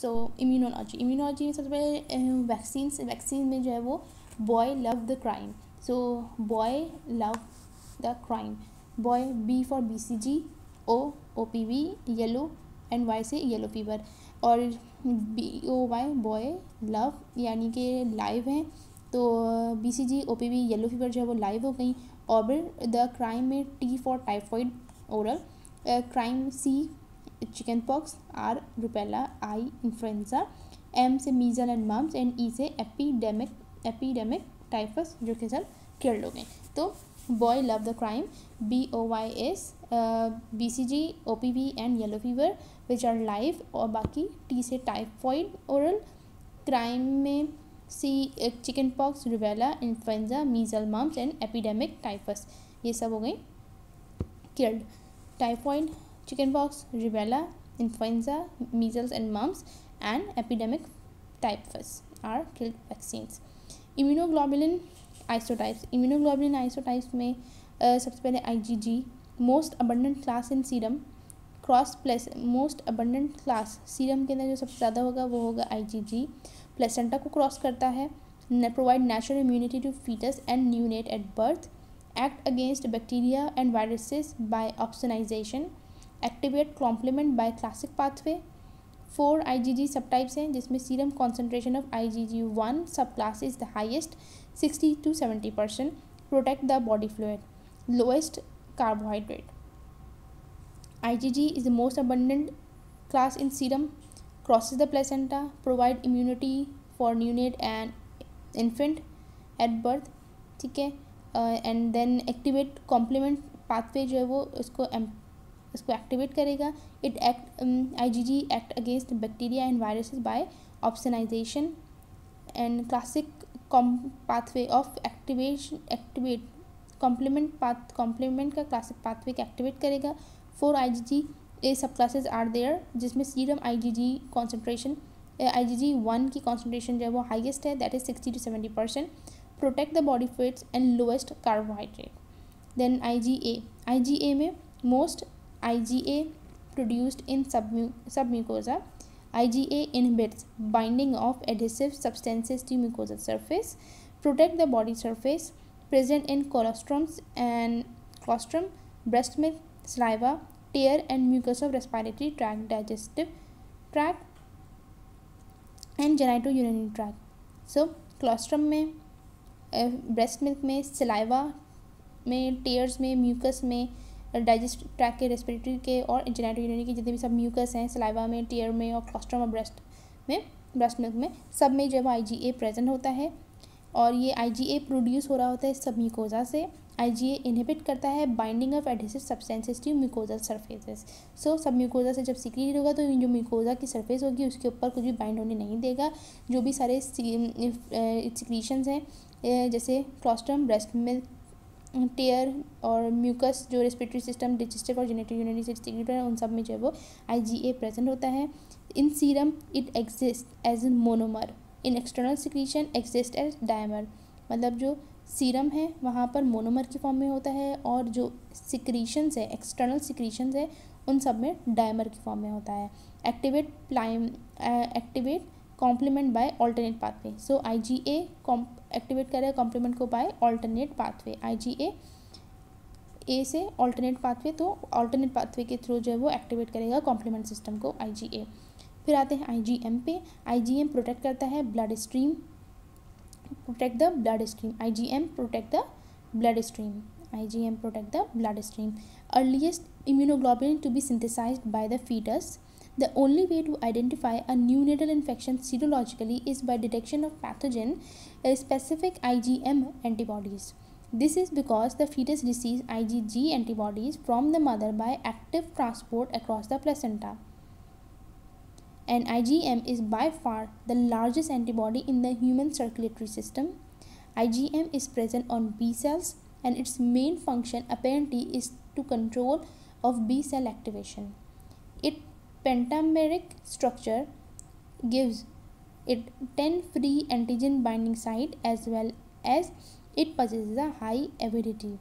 सो immunology में सबसे पहले वैक्सीन में जो है वो boy love the crime, so boy love the crime, boy B for BCG, OPV yellow, and Y say yellow fever, और BOY बॉय लव यानी कि लाइव है, तो BCG OPV येलो फीवर जो है वो लाइव हो गई। और फिर द क्राइम में T for typhoid oral, crime C chicken pox, R rubella, I influenza, M से measle and mumps, and E से एपिडेमिक टाइफस जो कि सब किल्ड हो गए। तो boy love the crime, BOY is BCG OPV and yellow fever which are live, और बाकी T से टाइफॉइड ओरल, क्राइम में C chicken pox, rubella, influenza, measle mumps and epidemic typhus, ये सब हो गई killed. Typhoid, chicken pox, rubella, influenza, measles and mumps and epidemic typhus are killed vaccines. Immunoglobulin isotypes में सबसे पहले IgG, most abundant class in serum, most abundant class serum के अंदर जो सबसे ज़्यादा होगा वो होगा IgG, प्लेसेंटा को क्रॉस करता है, provide natural immunity to fetus and neonate at birth, act against bacteria and viruses by opsonisation, activate complement by classic pathway. 4 IgG subtypes हैं जिसमें serum concentration of IgG1 subclass is the highest 60 to 70%, protect the body fluid, lowest carbohydrate. IgG is the most abundant class in serum, crosses the placenta, provide immunity for neonate and infant at birth, ठीक है, and then activate complement pathway जो है वो इसको activate करेगा। IgG act against bacteria and viruses by opsonisation, and classic pathway of activate complement का classic pathway का activate करेगा। 4 IgG subclasses are there जिसमें सीरम IgG1 की कॉन्सेंट्रेशन जो है वो हाईएस्ट है, that is 60 to 70%, protect the body fats and lowest carbohydrate. Then IgA में most IgA produced in submucosa. IgA inhibits binding of adhesive substances to mucosal surface, protect the body surface, present in colostrum, breast milk, saliva, tear and mucus of respiratory tract, digestive tract and genitourinary tract. So colostrum में, breast milk में, saliva में, tears में, mucus में, digestive track के, respiratory के और जेनिटोयूरिनरी के जितने भी सब म्यूकस हैं, सलाइवा में, टीयर में और क्लोस्ट्रम और ब्रेस्ट मिल्क में, सब में जब IgA प्रेजेंट होता है और ये IgA प्रोड्यूस हो रहा होता है सब म्यूकोजा से। IgA इनहिबिट करता है binding of adhesive substances to mucosal surfaces. So सब म्यूकोजा से जब सीक्रेट होगा तो जो म्यूकोजा की सरफेस होगी उसके ऊपर कुछ भी बाइंड होने नहीं देगा। जो भी सारे सिक्रीशंस हैं जैसे क्लोस्ट्रम, ब्रेस्ट मिल्क, टेयर और म्यूकस जो रेस्पिरेटरी सिस्टम, डिजेस्टिव और जेनिटोयूरिनरी से सीक्रेट है, उन सब में जो है वो IgA प्रेजेंट होता है। In serum it exist as an monomer, in external secretion exist as dimer, मतलब जो सीरम है वहाँ पर मोनोमर की फॉर्म में होता है और जो सिक्रीशंस है, एक्सटर्नल सिक्रीशंस है, उन सब में डायमर की फॉर्म में होता है। Activate complement by alternate pathway, so IgA activate करेगा कॉम्प्लीमेंट को बाय ऑल्टरनेट पाथवे, IgA से ऑल्टरनेट पाथवे, तो ऑल्टरनेट पाथवे के थ्रू जो है वो एक्टिवेट करेगा कॉम्प्लीमेंट सिस्टम को IgA। फिर आते हैं IgM पे। IgM प्रोटेक्ट करता है blood stream, protect the blood stream, IgM protect the blood stream, IgM protect the blood stream. Earliest immunoglobulin to be synthesised by the fetus, the only way to identify a neonatal infection serologically is by detection of pathogen specific IgM antibodies. This is because the fetus receives IgG antibodies from the mother by active transport across the placenta. And IgM is by far the largest antibody in the human circulatory system. IgM is present on B cells and its main function apparently is to control of B cell activation. It pentameric structure gives it 10 free antigen binding site as well as it possesses a high avidity.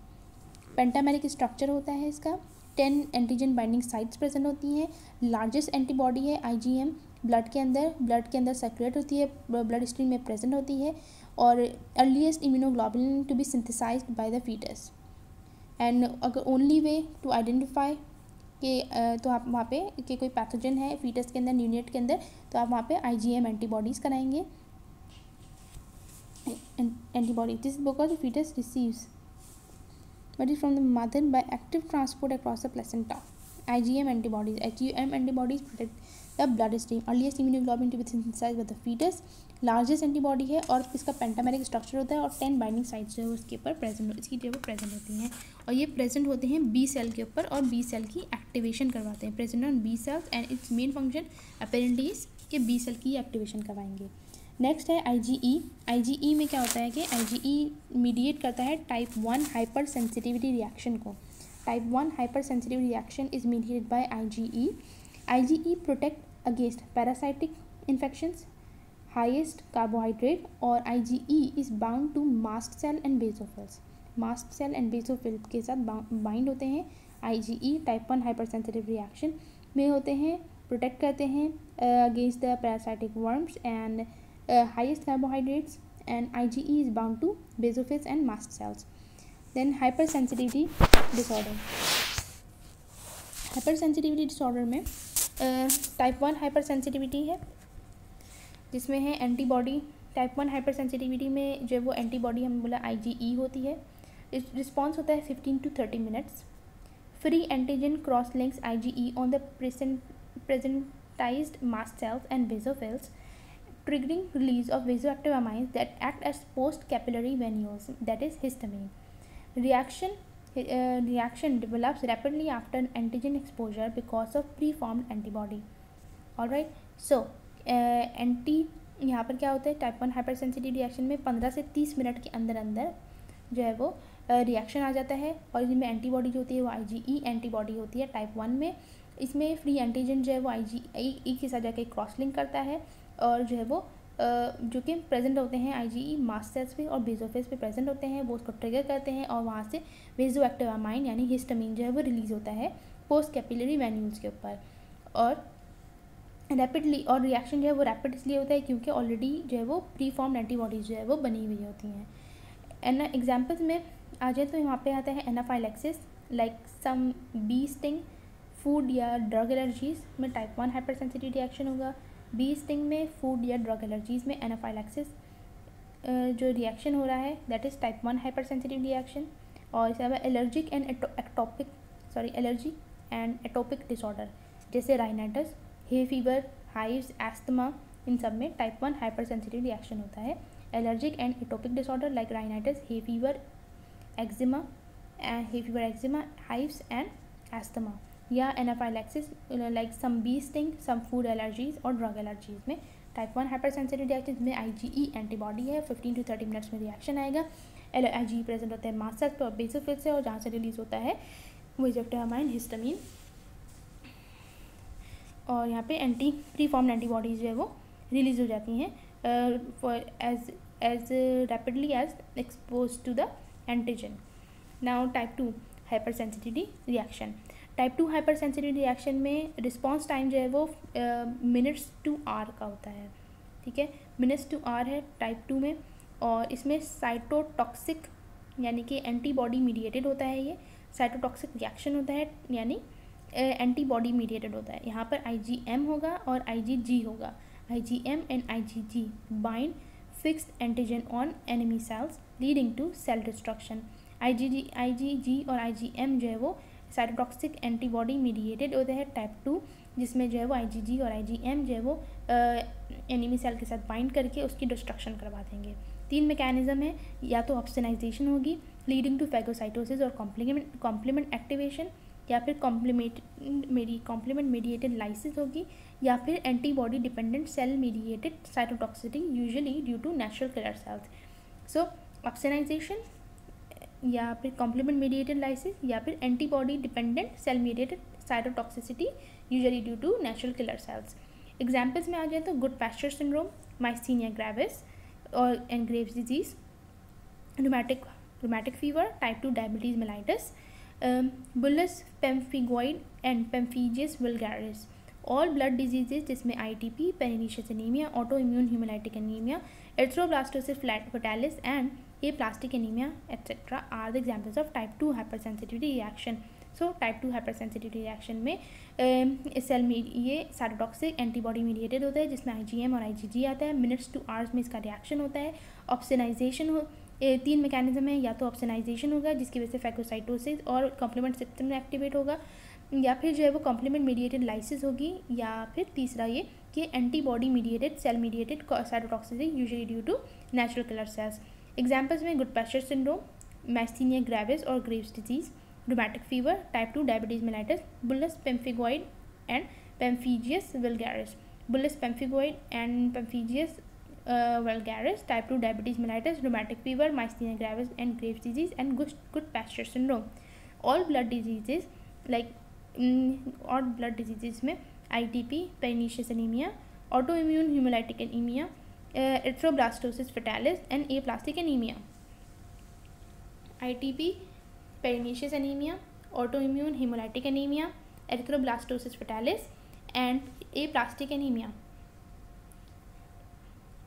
Pentameric structure होता है इसका, 10 antigen binding sites present होती हैं, largest antibody है IgM blood के अंदर circulate होती है, ब्लड स्ट्रीम में प्रेजेंट होती है, और earliest immunoglobulin to be synthesised by the fetus. And अगर ओनली वे टू आइडेंटिफाई कि तो आप वहाँ पे कि कोई पैथोजन है फीटस के अंदर, न्यूनेट के अंदर, तो आप वहाँ पे IgM एंटीबॉडीज़ कराएंगे। Antibody. This is because the fetus receives but is from the mother by active transport across the placenta. IgM antibodies protect the blood stream. Earliest immunoglobulin to be synthesized by the fetus. Largest antibody है और इसका pentameric structure होता है और 10 binding sites जो है उसके ऊपर इसकी जो है प्रेजेंट होती हैं, और ये प्रेजेंट होते हैं बी सेल के ऊपर और बी सेल की एक्टिवेशन करवाते हैं। Present on B cells and its main function apparently is कि बी सेल की एक्टिवेशन करवाएंगे। नेक्स्ट है IgE में क्या होता है कि IgE मीडिएट करता है टाइप 1 हाइपर सेंसिटिविटी रिएक्शन को। Type 1 hyper sensitive reaction is mediated by IgE protect against parasitic infections, highest carbohydrate, और IgE is bound to mast cell and basophils. Mast cell and basophil के साथ bind होते हैं। IgE type 1 hyper sensitive reaction में होते हैं, protect करते हैं against the parasitic worms and highest carbohydrates, and IgE is bound to basophils and mast cells. Then hypersensitivity disorder. Hypersensitivity disorder में टाइप 1 हाइपरसेंसिटिविटी है जिसमें है एंटीबॉडी। टाइप 1 हाइपरसेंसिटिविटी में जो वो एंटीबॉडी हमने बोला IgE होती है। रिस्पॉन्स होता है 15 to 30 minutes. Free antigen cross links IgE on the presensitized mast cells and basophils, triggering release of vasoactive amines that act as post-capillary venules, that is histamine. Reaction develops rapidly after antigen exposure because of preformed antibody. All right, so यहाँ पर क्या होता है type 1 hypersensitive reaction में 15 से 30 minute के अंदर जो है वो रिएक्शन आ जाता है, और इसमें एंटीबॉडी जो होती है वो IgE एंटीबॉडी होती है टाइप 1 में। इसमें फ्री एंटीजन जो है वो IgE के साथ जाकर क्रॉस लिंक करता है, और जो है वो जो कि प्रेजेंट होते हैं IgE मास्ट सेल्स पे और बेसोफिल्स पे प्रेजेंट होते हैं, वो उसको ट्रिगर करते हैं और वहाँ से वेजोएक्टिव अमाइन यानी हिस्टामिन जो है वो रिलीज़ होता है पोस्ट कैपिलरी वेन्यूल्स के ऊपर। और रैपिडली, और रिएक्शन जो है वो रैपिड इसलिए होता है क्योंकि ऑलरेडी जो है वो प्री फॉर्म्ड एंटीबॉडीज जो है वो बनी हुई होती हैं। एग्जाम्पल्स में आ जाए तो यहाँ पे आता है anaphylaxis like some bee sting, food या ड्रग एलर्जीज में टाइप 1 हाइपरसेंसिटिव रिएक्शन होगा। बी स्टिंग में, फूड या ड्रग एलर्जीज में एनाफाइलैक्सिस जो रिएक्शन हो रहा है that is type 1 hypersensitive reaction. और इसके अलावा एलर्जी एंड एटोपिक डिसऑर्डर जैसे rhinitis, hay fever, hives, asthma, इन सब में टाइप 1 हाइपरसेंसिटिव रिएक्शन होता है। Allergic and atopic disorder like rhinitis, hay fever, eczema, hives and asthma, या anaphylaxis like some bee sting, some food allergies और drug allergies में type 1 hypersensitive reaction में IgE antibody है। 15 to 30 मिनट्स में reaction आएगा। IgE present होता है mast cells पे और बेसोफिल्स से, और जहाँ से रिलीज होता है वेजोएक्टिव अमाइन हिस्टामिन, और यहाँ पे प्री फॉर्म्ड एंटीबॉडीज जो है वो रिलीज हो जाती हैं as rapidly as exposed to the antigen. Now type 2 hypersensitivity reaction. Type 2 hypersensitive reaction में रिस्पॉन्स टाइम जो है वो मिनट्स टू आवर का होता है। ठीक है, मिनट्स टू आवर है टाइप 2 में, और इसमें साइटोटॉक्सिक यानी कि एंटीबॉडी मीडिएटेड होता है। ये साइटोटॉक्सिक रिएक्शन होता है यानी एंटीबॉडी मीडिएटेड होता है। यहाँ पर IgM होगा और IgG होगा। IgM and IgG bind fixed antigen on enemy cells leading to cell destruction. IgG और IgM जो है वो साइटोटॉक्सिक एंटीबॉडी मीडिएटेड होते हैं टाइप 2, जिसमें जो है वो IgG और IgM जो है वो एनिमी सेल के साथ बाइंड करके उसकी डिस्ट्रक्शन करवा देंगे। 3 मैकेनिज्म है, या तो ऑप्सोनाइजेशन होगी लीडिंग टू फैगोसाइटोसिस और कॉम्प्लीमेंट एक्टिवेशन, या फिर कॉम्प्लीमेंट मीडिएटेड लाइसिस होगी, या फिर antibody dependent cell mediated cytotoxicity usually due to natural killer cells. So opsonization या फिर कॉम्प्लीमेंट मीडिएटेड लाइसिस या फिर antibody dependent cell mediated cytotoxicity usually due to natural killer cells. Examples में आ जाए तो Goodpasture syndrome, myasthenia gravis और Graves disease, rheumatic fever, type 2 diabetes mellitus, bullous pemphigoid and pemphigus vulgaris, all blood diseases जिसमें ITP, pernicious anaemia, autoimmune haemolytic anaemia, erythroblastosis fetalis and aplastic anemia etc. are the examples of type 2 hypersensitivity reaction. So type 2 hypersensitivity reaction में cell में ये cytotoxic antibody mediated होता है जिसमें IgM और IgG आता है. मिनट्स टू आवर्स में इसका रिएक्शन होता है. ऑप्सनाइजेशन हो 3 मैकेनिज्म है, या तो ऑप्सनाइजेशन होगा जिसकी वजह से फैगोसाइटोसिस और कॉम्प्लीमेंट सिस्टम में एक्टिवेट होगा, या फिर जो है वो कॉम्प्लीमेंट मीडिएटेड लाइसिस होगी, या फिर तीसरा ये कि antibody mediated cell mediated cytotoxicity usually due to natural killer cells. Examples में गुड-पैस्चर सिंड्रोम, मैस्थीनिया ग्रेविस और Graves disease, rheumatic fever, type 2 diabetes mellitus, bullous pemphigoid and pemphigus vulgaris, bullous pemphigoid and pemphigus vulgaris, type 2 diabetes mellitus, rheumatic fever, myasthenia gravis and Graves disease and Goodpasture syndrome. All blood diseases और blood diseases में ITP, pernicious anaemia, autoimmune haemolytic anaemia, erythroblastosis fetalis and aplastic anemia. ITP, pernicious anemia, autoimmune hemolytic anemia, erythroblastosis fetalis and aplastic anemia.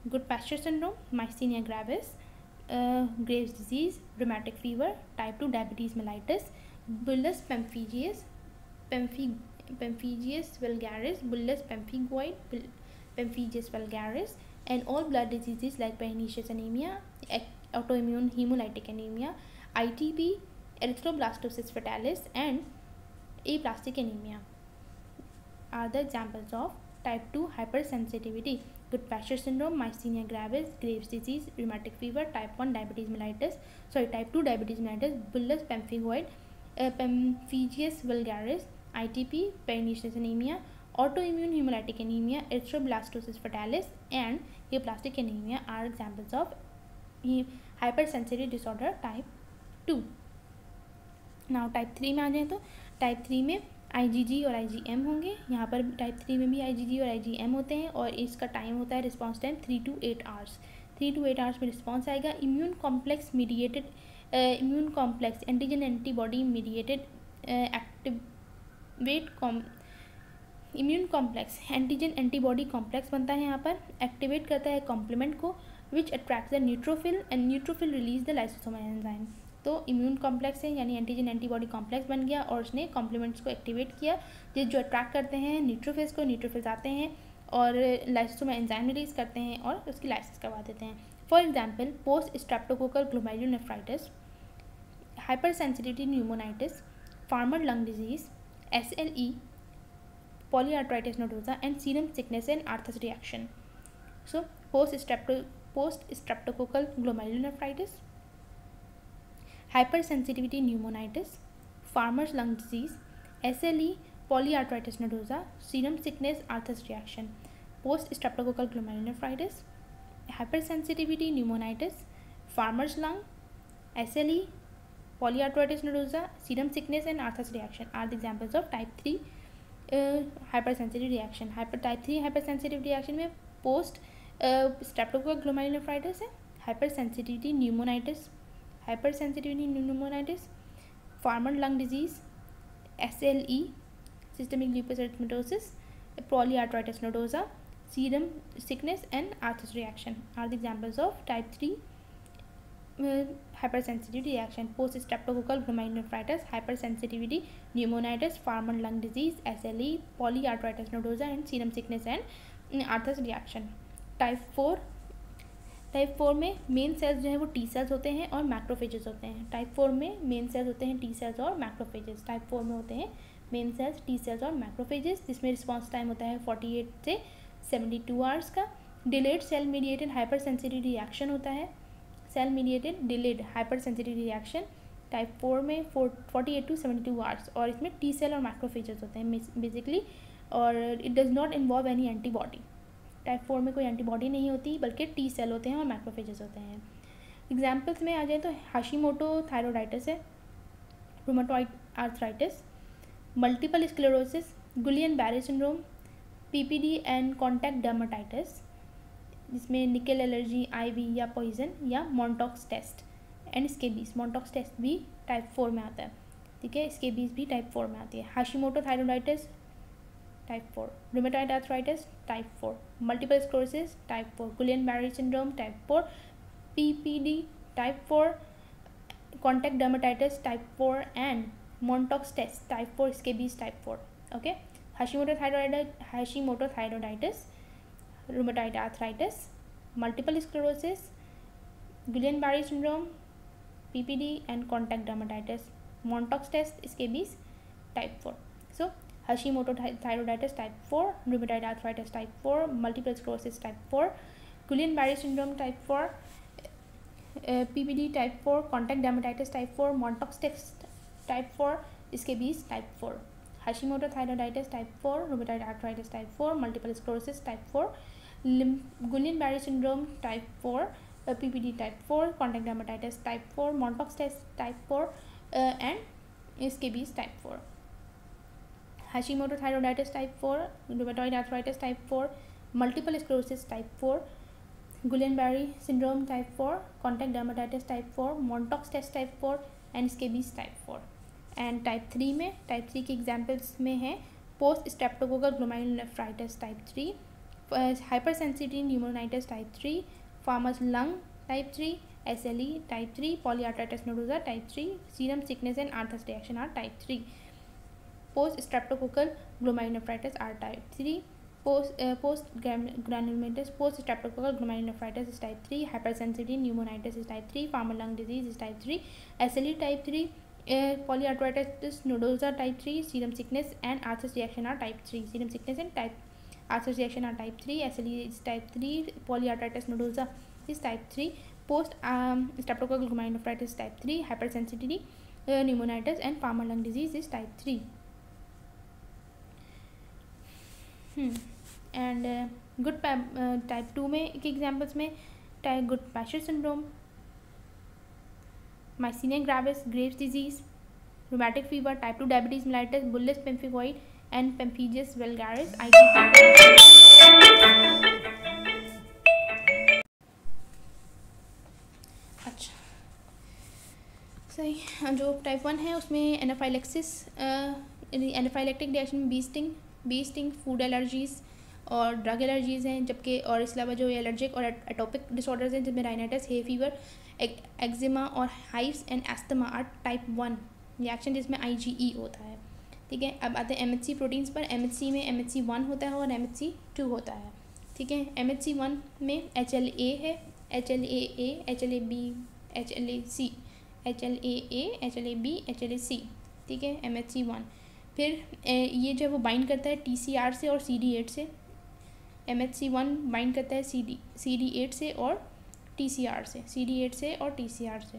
Good-Pasture syndrome, myasthenia gravis, Graves disease, rheumatic fever, type 2 diabetes mellitus, bullous pemphigus vulgaris, bullous pemphigoid, pemphigus vulgaris, and all blood diseases like pernicious anemia, autoimmune hemolytic anemia, ITP, erythroblastosis fetalis and aplastic anemia are the examples of type 2 hypersensitivity. Good-Pasture syndrome, myasthenia gravis, Graves disease, rheumatic fever, type 1 diabetes mellitus, type 2 diabetes mellitus, bullous pemphigoid, pemphigus vulgaris, ITP, pernicious anemia, autoimmune hemolytic anemia, erythroblastosis fetalis and aplastic anemia are examples of hypersensitivity disorder type 2. Now type 3 में आ जाए तो type 3 में IgG और IgM होंगे. यहाँ पर type 3 में भी IgG और IgM होते हैं और इसका टाइम होता है response time 3 to 8 hours. 3 to 8 hours में रिस्पॉन्स आएगा. Immune complex mediated immune complex antigen antibody mediated activate immune complex antigen antibody complex बनता है. यहाँ पर एक्टिवेट करता है कॉम्प्लीमेंट को which attracts the neutrophil and neutrophil release the lysosome enzyme. तो इम्यून कॉम्प्लेक्स है यानी एंटीजन एंटीबॉडी कॉम्प्लेक्स बन गया और उसने कॉम्प्लीमेंट्स को एक्टिवेट किया जो अट्रैक्ट करते हैं न्यूट्रोफिल्स को. न्यूट्रोफिल्स आते हैं और लाइसोसोम एंजाइम रिलीज करते हैं और उसकी लाइसिस करवा देते हैं. For example post streptococcal glomerulonephritis, hypersensitivity pneumonitis, farmer lung disease, SLE, polyarthritis nodosa and serum sickness and arthritis reaction. So post streptococcal glomerulonephritis, hypersensitivity pneumonitis, farmer's lung disease, SLE, polyarthritis nodosa, serum sickness, arthritis reaction. Post streptococcal glomerulonephritis, hypersensitivity pneumonitis, farmer's lung, SLE, polyarthritis nodosa, serum sickness and arthritis reaction are the examples of type 3 hypersensitive reaction. Type 3 hypersensitive reaction में post streptococcal glomerulonephritis है, hypersensitivity pneumonitis, farmer lung disease, SLE, systemic lupus erythematosus, polyarthritis nodosa, serum sickness and arthritis reaction are the examples of type 3 hypersensitivity reaction. Post streptococcal glomerulonephritis, hypersensitivity pneumonitis, farmer lung disease, SLE, polyarthritis nodosa and serum sickness and arthritis reaction. Type 4 में main sales जो है वो T sales होते हैं और macrophages होते हैं. Type 4 में मेन सेल्स होते हैं T सेल्स और मैक्रोफेजेस. टाइप 4 में होते हैं मेन सेल्स T सेल्स और मैक्रोफेजेस जिसमें रिस्पॉन्स टाइम होता है 48 से 72 आवर्स का. Delayed cell mediated hyper sensitive reaction होता है. Cell mediated delayed hyper sensitive reaction type 4 में 48 to 72 आवर्स और इसमें T सेल और मैक्रोफेजेस होते हैं बेसिकली और it does not involve any antibody. Type 4 में कोई एंटीबॉडी नहीं होती बल्कि T सेल होते हैं और मैक्रोफेजेस होते हैं. एग्जाम्पल्स में आ जाए तो हाशिमोटो थायरॉइडाइटिस है, rheumatoid arthritis, multiple sclerosis, Guillain Barre syndrome, PPD and contact dermatitis जिसमें निकल एलर्जी, IV या पॉइजन या Mantoux test and scabies. Mantoux test भी टाइप 4 में आता है. ठीक है, स्केबीज भी टाइप 4 में आती है. Hashimoto thyroiditis type 4, rheumatoid arthritis type 4, multiple sclerosis type 4, Guillain-Barré syndrome type 4, PPD type 4, contact dermatitis type 4 and Montauk's test type 4, scabies type 4. Okay, Hashimoto thyroiditis, rheumatoid arthritis, multiple sclerosis, Guillain-Barré syndrome, PPD and contact dermatitis, Montauk's test, scabies type 4. So Hashimoto thyroiditis type 4, rheumatoid arthritis type 4, multiple sclerosis type 4, Guillain-Barré syndrome type 4, PPD type 4, contact dermatitis type 4, Montauk's test type 4, scabies type 4. Hashimoto thyroiditis type 4, rheumatoid arthritis type 4, multiple sclerosis type 4, Guillain-Barré syndrome type 4, PPD type 4, contact dermatitis type 4, Montauk's test type 4 and scabies type 4. Hashimoto thyroiditis type 4, rheumatoid arthritis type 4, multiple sclerosis type 4, Guillain-Barré syndrome type 4, contact dermatitis type 4, Montauk's test type 4 and scabies type 4. And type 3 में type 3 के examples में है post streptococcal glomerulonephritis type 3, hypersensitive pneumonitis type 3, farmers lung type 3, SLE type 3, polyarthritis nodosa type 3, serum sickness and Arthus reaction are type 3, post streptococcal glomerulonephritis are type 3, post granulomatous post streptococcal glomerulonephritis is type 3, hypersensitive pneumonitis is type 3, farmers lung disease is type 3, SLE type 3, polyarthritis nodosa type 3, serum sickness and arthritis reaction are type 3, serum sickness and arthritis reaction are type 3, SLE is type 3, polyarthritis nodosa is type 3, post streptococcal glomerulonephritis type 3, hypersensitivity pneumonitis and palmar lung disease is type 3. And good type 2 में के examples में Goodpasture syndrome, Myasthenia gravis, Graves disease, rheumatic fever, type 2 diabetes mellitus, bullous pemphigoid and pemphigus vulgaris. अच्छा सही, जो type 1 है उसमें anaphylaxis, anaphylactic reaction में B sting, food allergies और ड्रग एलर्जीज़ हैं, जबकि और इसके अलावा जो एलर्जिक और एटोपिक डिसऑर्डर्स हैं जिसमें राइनाइटिस, हे फीवर, एक्जिमा और hives and asthma are type 1 reaction जिसमें IgE होता है. ठीक है, अब आते हैं MHC प्रोटीन्स पर. MHC में MHC1 होता है और MHC2 होता है. ठीक है, MHC1 में HLA है, HLA-A, HLA-B, HLA-C, HLA-A, HLA-B, HLA-C. ठीक है, MHC1. फिर ये जो है वो बाइंड करता है TCR से और CD8 से. MHC1 बाइंड करता है CD8 से और TCR से, CD8 से और TCR से,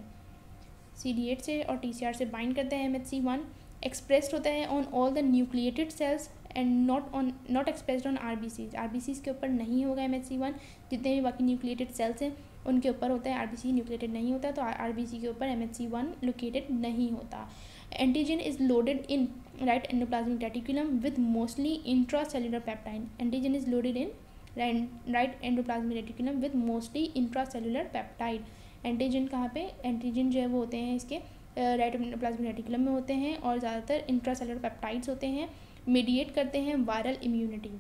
CD8 से और TCR से बाइंड करता है MHC1. एक्सप्रेस्ड होता है on all the nucleated cells and not expressed on RBCs के ऊपर नहीं होगा MHC1. जितने भी बाकी न्यूक्लिएटेड सेल्स हैं उनके ऊपर होता है, RBC न्यूक्लिएटेड नहीं होता, तो RBC के ऊपर MHC1 लोकेटेड नहीं होता. Antigen is loaded in right endoplasmic reticulum with mostly intracellular peptide. Antigen is loaded in right endoplasmic reticulum with mostly intracellular peptide. Antigen कहाँ पे, एंटीजन जो है वो होते हैं इसके राइट एंडोप्लाज्मिक रेटिकुलम में होते हैं और ज़्यादातर इंट्रासेलुलर पेप्टाइड्स होते हैं. मीडिएट करते हैं वायरल इम्यूनिटी.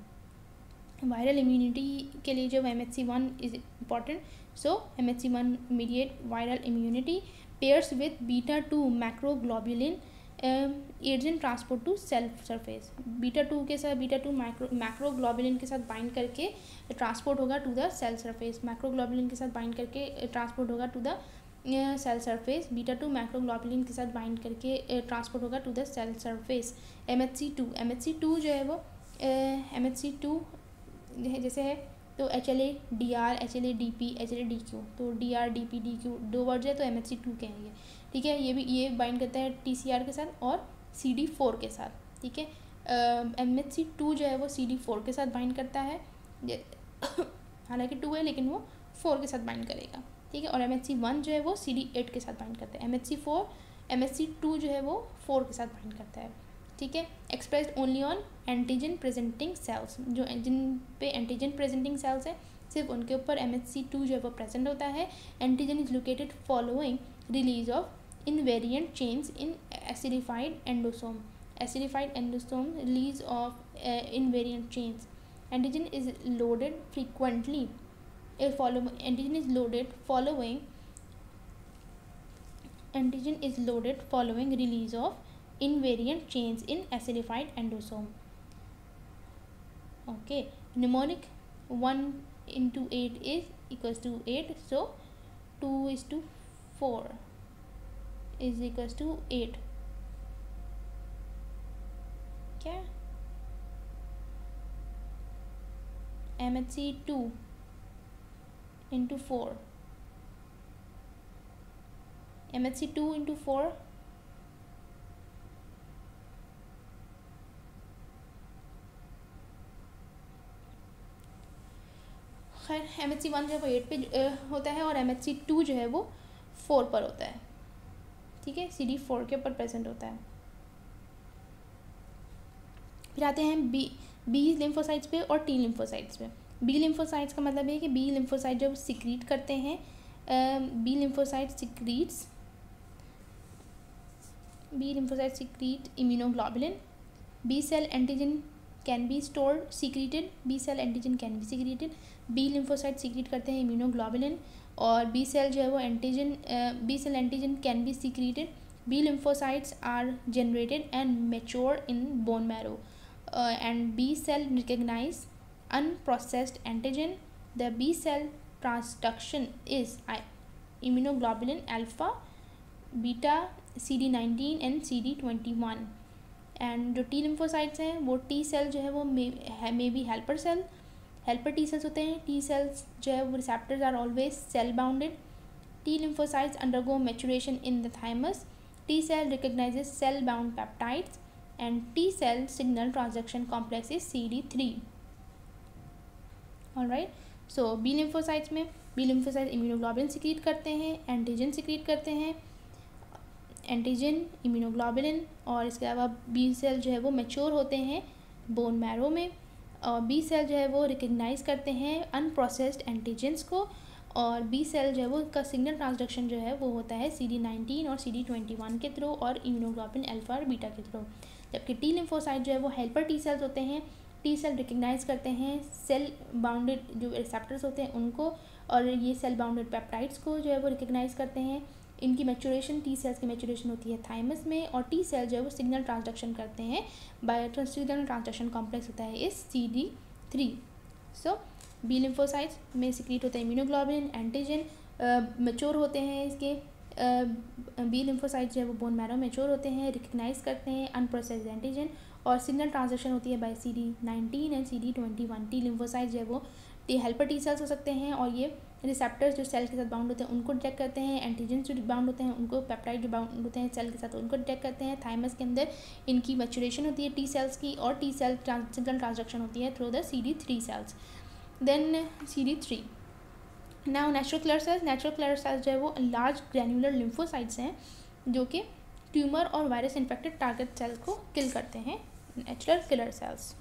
वायरल इम्यूनिटी के लिए जो MHC1 is important, so MHC1 mediate viral immunity. Pairs with β2 macroglobulin aids in transport to cell surface. β2 के साथ β2 मैक्रोग्लोबुलिन के साथ बाइंड करके ट्रांसपोर्ट होगा टू द सेल सरफेस. मैक्रोग्लोबुलिन के साथ बाइंड करके ट्रांसपोर्ट होगा टू द सेल सरफेस. β2 मैक्रोग्लोबुलिन के साथ बाइंड करके ट्रांसपोर्ट होगा to the cell surface. MHC2 जो है वो MHC2 जैसे है तो HLA-DR, HLA-DP, HLA-DQ, तो DR, DP, DQ दो वर्ड है तो MHC2 के हैं ये. ठीक है, ये बाइंड करता है TCR के साथ और CD4 के साथ. ठीक है, MHC2 जो है वो CD4 के साथ बाइंड करता है, हालांकि 2 है लेकिन वो 4 के साथ बाइंड करेगा. ठीक है, और MHC1 जो है वो CD8 के साथ बाइंड करता है. MHC2 जो है वो 4 के साथ बाइंड करता है. ठीक है, expressed only on antigen presenting sales. जो जिन पे एंटीजन प्रेजेंटिंग सेल्स है सिर्फ उनके ऊपर MHC2 जो है वो प्रेजेंट होता है. Antigen is located following release of invariant change in acidified endosome. Acidified endosome release of invariant chains. Antigen is loaded frequently. Antigen is loaded following release of invariant chains in acidified endosome. Okay, mnemonic 1 into 8 is equals to 8, so 2 is to 4 is equals to 8. क्या MHC 2 into 4, MHC 2 into 4 खैर MHC 1 जो है वो 8 पे होता है और MHC 2 जो है वो 4 पर होता है, ठीक है, CD4 के ऊपर प्रेजेंट होता है। फिर आते हैं बी लिम्फोसाइट्स पे और टी लिम्फोसाइट्स पे। बी लिम्फोसाइट्स का मतलब है कि बी लिम्फोसाइट जब सिक्रीट करते हैं, B lymphocyte secrete immunoglobulin. B cell antigen can be stored secreted, B cell antigen can be secreted. B lymphocyte secrete करते हैं इम्यूनोग्लोबुलिन और बी सेल जो है वो B cell antigen can be secreted. B lymphocytes are generated and mature in bone marrow and B cell recognize unprocessed antigen. The B cell transduction is immunoglobulin alpha, beta, CD19 and CD21. And जो T lymphocytes हैं वो T cell जो है वो may be helper cell, helper T cells होते हैं। T cells जो है वो receptors are always cell bounded. T lymphocytes undergo maturation in the thymus. T cell recognises cell bound peptides and T cell signal transduction complex is CD3. Alright, so B lymphocytes में B lymphocytes immunoglobulin secrete करते हैं, antigen secrete करते हैं, antigen immunoglobulin, और इसके अलावा B cell जो है वो मैच्योर होते हैं बोन मैरो में, और B सेल जो है वो रिकग्नाइज करते हैं अनप्रोसेस्ड एंटीजन्स को, और B सेल जो है वो उसका सिग्नल ट्रांसडक्शन जो है वो होता है CD19 और CD21 के थ्रू और इम्यूनोग्लोबुलिन अल्फा और बीटा के थ्रू। जबकि टी लिम्फोसाइट जो है वो हेल्पर टी सेल्स होते हैं। टी सेल रिकग्नाइज करते हैं सेल बाउंडेड जो रिसेप्टर्स होते हैं उनको, और ये सेल बाउंडेड पेप्टाइड्स को जो है वो रिकग्नाइज करते हैं। इनकी मैच्योरेशन, टी सेल्स की मैच्योरेशन होती है थाइमस में, और टी सेल जो है वो सिग्नल ट्रांसडक्शन करते हैं बाय सिग्नल ट्रांसडक्शन कॉम्प्लेक्स होता है इस CD3। सो बी लिम्फोसाइट्स में सिक्रीट होता है इम्यूनोग्लोबुलिन, एंटीजन मैच्योर होते हैं इसके। बी लिम्फोसाइट जो है वो बोन मैरो मैच्योर होते हैं, रिकग्नाइज करते हैं अनप्रोसेस्ड एंटीजन, और सिग्नल ट्रांसडक्शन होती है bye CD19 and CD21। T lymphocyte जो है वो हेल्पर टी सेल्स हो सकते हैं, और ये रिसेप्टर्स जो सेल के साथ बाउंड होते हैं उनको डिटेक्ट करते हैं, एंटीजन जो बाउंड होते हैं उनको, पेप्टाइड जो बाउंड होते हैं सेल के साथ उनको डिटेक्ट करते हैं। थाइमस के अंदर इनकी मैच्योरेशन होती है टी सेल्स की, और टी सेल सिग्नल ट्रांसडक्शन होती है through the CD3 cells. Then CD3 now natural killer cells. Natural killer cells जो है वो लार्ज ग्रैन्युलर लिम्फोसाइट्स हैं जो कि ट्यूमर और वायरस इन्फेक्टेड टारगेट सेल को किल करते हैं, नेचुरल किलर सेल्स।